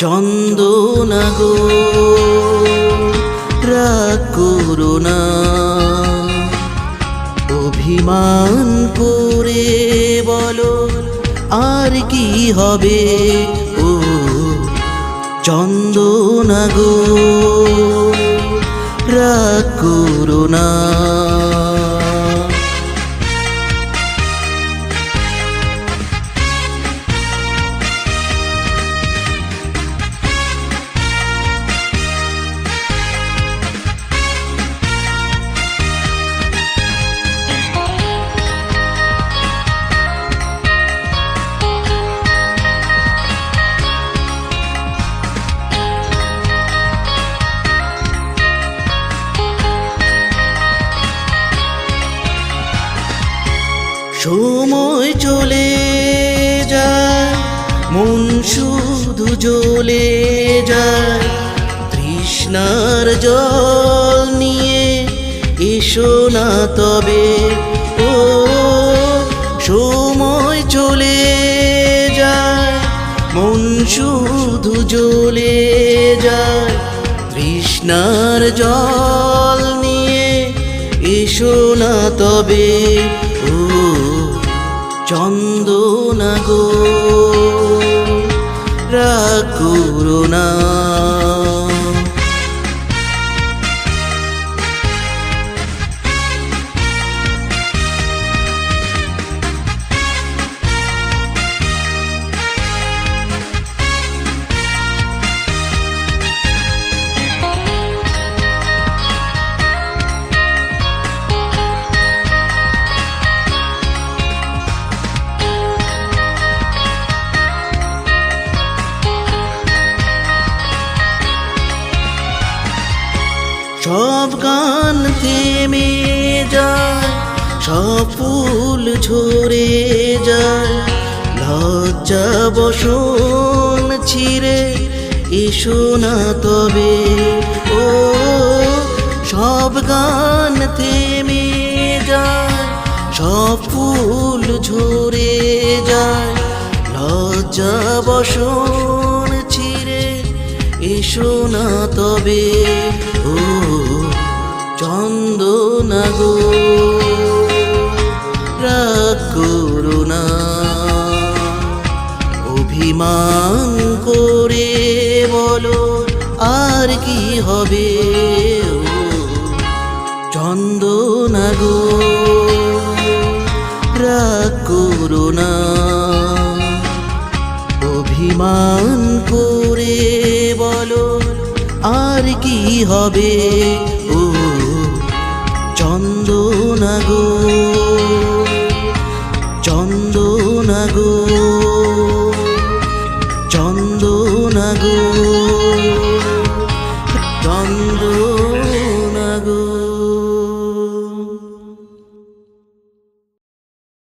চন্দনা গো রাগ করো না, অভিমান করে বলো আর কি হবে। ও চন্দনা গো রাগ করো না। সময় চলে যায়, মন শুধু জ্বলে যায়, তৃষ্ণার জল নিয়ে এসো না তবে। ও সময় চলে যায়, মন শুধু জ্বলে যায়, তৃষ্ণার জল নিয়ে এসো না তবে। ও চন্দনা গো রাগ করো না। সব গান থেমে যায়, সব ফুল ঝরে যায়, লজ্জা বসন ছিঁড়ে এসো না তবে। ও সব গান থেমে যায়, সব ফুল ঝরে যায়, লজ্জা বসন ছিঁড়ে এসো না তবে। ও চন্দনা গো রাগ করো না, অভিমান করে বলো আর কি হবে। ও চন্দনা গো রাগ করো না, অভিমান করে বলো আর কি হবে। ও চন্দনা গো চন্দনা গো চন্দনা গো চন্দ্র